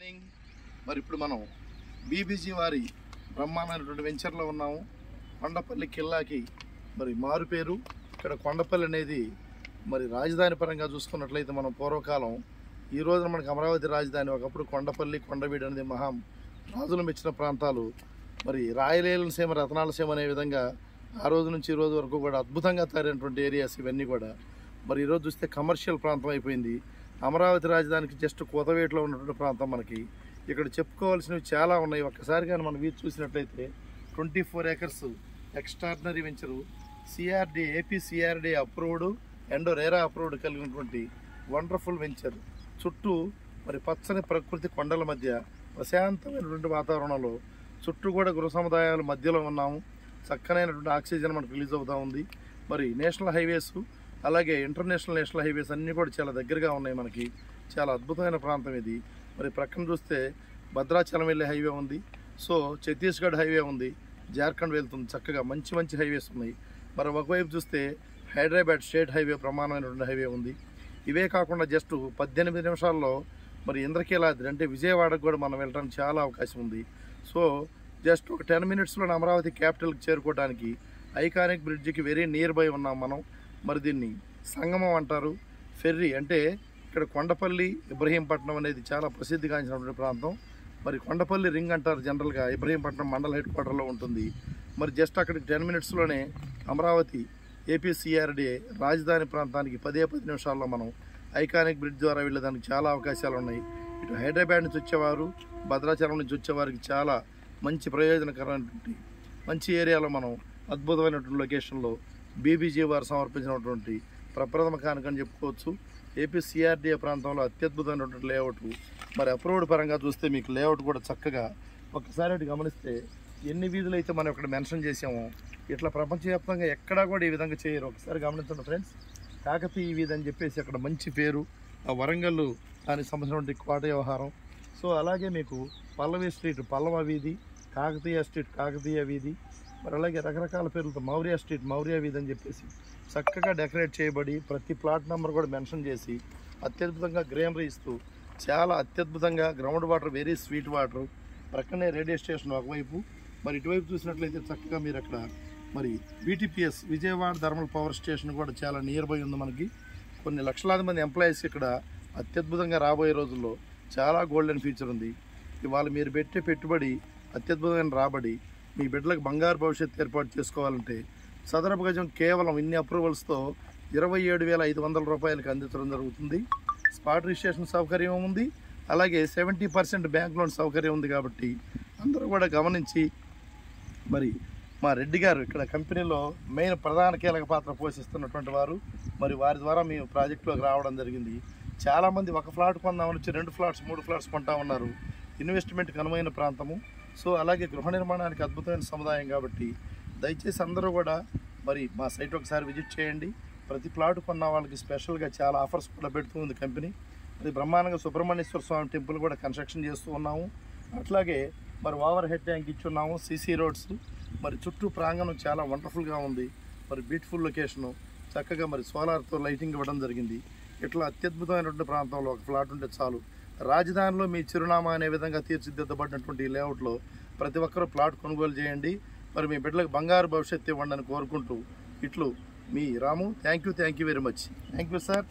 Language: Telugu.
మార్నింగ్. మరి ఇప్పుడు మనం బీబీజీ వారి బ్రహ్మాండమైనటువంటి వెంచర్లో ఉన్నాము. కొండపల్లి కిల్లాకి మరి మారు పేరు. ఇక్కడ కొండపల్లి అనేది మరి రాజధాని పరంగా చూసుకున్నట్లయితే మనం పూర్వకాలం ఈ రోజున మనకి అమరావతి రాజధాని, ఒకప్పుడు కొండపల్లి కొండవీడు అనేది రాజులు మెచ్చిన ప్రాంతాలు. మరి రాయలేల సీమ రతనాల సీమ అనే విధంగా ఆ రోజు నుంచి ఈ రోజు వరకు కూడా అద్భుతంగా తయారైనటువంటి ఏరియాస్ ఇవన్నీ కూడా. మరి ఈరోజు చూస్తే కమర్షియల్ ప్రాంతం అయిపోయింది. అమరావతి రాజధానికి జస్ట్ కోతవేటులో ఉన్నటువంటి ప్రాంతం. మనకి ఇక్కడ చెప్పుకోవాల్సినవి చాలా ఉన్నాయి. ఒక్కసారి కానీ మనం వీధి చూసినట్లయితే 24 acres extraordinary venture, AP CRD approved and RERA approved కలిగినటువంటి వండర్ఫుల్ వెంచర్. చుట్టూ మరి పచ్చని ప్రకృతి కొండల మధ్య ప్రశాంతమైనటువంటి వాతావరణంలో చుట్టూ కూడా గృహ సముదాయాల మధ్యలో ఉన్నాము. చక్కనైనటువంటి ఆక్సిజన్ మనకు రిలీజ్ అవుతూ ఉంది. మరి నేషనల్ హైవేస్ అలాగే నేషనల్ హైవేస్ అన్నీ కూడా చాలా దగ్గరగా ఉన్నాయి. మనకి చాలా అద్భుతమైన ప్రాంతం ఇది. మరి ప్రక్కన చూస్తే భద్రాచలం వెళ్ళే హైవే ఉంది. సో ఛత్తీస్గఢ్ హైవే ఉంది, జార్ఖండ్ వెళ్తుంది. చక్కగా మంచి హైవేస్ ఉన్నాయి. మరి ఒకవైపు చూస్తే హైదరాబాద్ స్టేట్ హైవే ప్రమాణమైనటువంటి హైవే ఉంది. ఇవే కాకుండా జస్ట్ 18 నిమిషాల్లో మరి ఇంద్రకీలాద్రి అంటే విజయవాడకు కూడా మనం వెళ్ళడానికి చాలా అవకాశం ఉంది. సో జస్ట్ ఒక 10 minutesలో అమరావతి క్యాపిటల్కి చేరుకోవడానికి ఐకానిక్ బ్రిడ్జికి వెరీ నియర్ బై ఉన్నాం మనం. మరి దీన్ని సంగమం అంటారు. ఫెర్రీ అంటే ఇక్కడ కొండపల్లి ఇబ్రహీంపట్నం అనేది చాలా ప్రసిద్ధిగాంచినటువంటి ప్రాంతం. మరి కొండపల్లి రింగ్ అంటారు జనరల్గా. ఇబ్రహీంపట్నం మండల హెడ్ క్వార్టర్లో ఉంటుంది. మరి జస్ట్ అక్కడికి 10 minutesలోనే అమరావతి ఏపీ సిఆర్డీ రాజధాని ప్రాంతానికి 10 నిమిషాల్లో మనం ఐకానిక్ బ్రిడ్జ్ ద్వారా వెళ్ళేదానికి చాలా అవకాశాలు ఉన్నాయి. ఇటు హైదరాబాద్ నుంచి వచ్చేవారు, భద్రాచలం నుంచి వచ్చేవారికి చాలా మంచి ప్రయోజనకరమైనటువంటి మంచి ఏరియాలో మనం అద్భుతమైనటువంటి లొకేషన్లో బీబీజీ వారు సమర్పించినటువంటి ప్రప్రథమ కానుకని చెప్పుకోవచ్చు. ఏపీ సిఆర్డీఏ ప్రాంతంలో అత్యద్భుతమైనటువంటి లేఅవుట్. మరి అప్రూవ్డ్ పరంగా చూస్తే మీకు లేఅవుట్ కూడా చక్కగా ఒక్కసారి గమనిస్తే ఎన్ని వీధులు అయితే మనం ఇక్కడ మెన్షన్ చేసామో ఇట్లా ప్రపంచవ్యాప్తంగా ఎక్కడా కూడా ఈ విధంగా చేయరు. ఒకసారి గమనించండి ఫ్రెండ్స్. కాకతీయ వీధి అని చెప్పేసి అక్కడ మంచి పేరు. ఆ వరంగల్ దానికి సంబంధించినటువంటి కోట వ్యవహారం. సో అలాగే మీకు పల్లవి స్ట్రీట్ పల్లవ వీధి, కాకతీయ స్ట్రీట్ కాకతీయ వీధి, మరి అలాగే రకరకాల పేర్లతో మౌర్య స్ట్రీట్ మౌర్య వీధి అని చెప్పేసి చక్కగా డెకరేట్ చేయబడి ప్రతి ప్లాట్ నెంబర్ కూడా మెన్షన్ చేసి అత్యద్భుతంగా గ్రీనరీ ఇస్తూ చాలా అత్యద్భుతంగా ground water very sweet water. ప్రక్కనే రేడియో స్టేషన్ ఒకవైపు. మరి ఇటువైపు చూసినట్లయితే చక్కగా మీరు అక్కడ మరి VTPS Vijayawada thermal power station కూడా చాలా నియర్ బై ఉంది. మనకి కొన్ని లక్షలాది మంది ఎంప్లాయీస్ ఇక్కడ అత్యద్భుతంగా రాబోయే రోజుల్లో చాలా గోల్డెన్ ఫ్యూచర్ ఉంది. ఇవాళ మీరు పెట్టే పెట్టుబడి అత్యద్భుతమైన రాబడి. మీ బిడ్డలకు బంగారు భవిష్యత్తు ఏర్పాటు చేసుకోవాలంటే సదరపు గజం కేవలం ఇన్ని అప్రూవల్స్తో 27,500 రూపాయలకి అందించడం జరుగుతుంది. స్పాట్ రిజిస్ట్రేషన్ సౌకర్యం ఉంది. అలాగే 70% బ్యాంక్ లోన్ సౌకర్యం ఉంది. కాబట్టి అందరూ కూడా గమనించి మరి మా రెడ్డి గారు ఇక్కడ కంపెనీలో మెయిన్ ప్రధాన కీలక పాత్ర పోషిస్తున్నటువంటి వారు. మరి వారి ద్వారా మేము ప్రాజెక్టులోకి రావడం జరిగింది. చాలామంది ఒక ఫ్లాట్ కొందామని వచ్చి 2 ఫ్లాట్స్ 3 ఫ్లాట్స్ కొంటా ఉన్నారు. ఇన్వెస్ట్మెంట్కి అనువైన ప్రాంతము. సో అలాగే గృహ నిర్మాణానికి అద్భుతమైన సముదాయం. కాబట్టి దయచేసి అందరూ కూడా మరి మా సైట్ ఒకసారి విజిట్ చేయండి. ప్రతి ప్లాట్ కొన్న వాళ్ళకి స్పెషల్గా చాలా ఆఫర్స్ కూడా పెడుతూ ఉంది కంపెనీ. మరి బ్రహ్మాండంగా సుబ్రహ్మణ్యేశ్వర స్వామి టెంపుల్ కూడా కన్స్ట్రక్షన్ చేస్తూ ఉన్నాము. అట్లాగే మరి ఓవర్ హెడ్ ట్యాంక్ ఇచ్చున్నాము, CC రోడ్స్. మరి చుట్టూ ప్రాంగణం చాలా వండర్ఫుల్గా ఉంది. మరి బ్యూటిఫుల్ లొకేషను. చక్కగా మరి సోలార్తో లైటింగ్ ఇవ్వడం జరిగింది. ఇట్లా అత్యద్భుతమైనటువంటి ప్రాంతంలో ఒక ఫ్లాట్ ఉంటే చాలు. రాజధానిలో మీ చిరునామా అనే విధంగా తీర్చిదిద్దబడినటువంటి లేఅవుట్లో ప్రతి ఒక్కరూ ప్లాట్ కొనుగోలు చేయండి. మరి మీ బిడ్డలకు బంగారు భవిష్యత్తు ఇవ్వండి అని కోరుకుంటూ ఇట్లు మీ Ramu. Thank you very much. Thank you sir.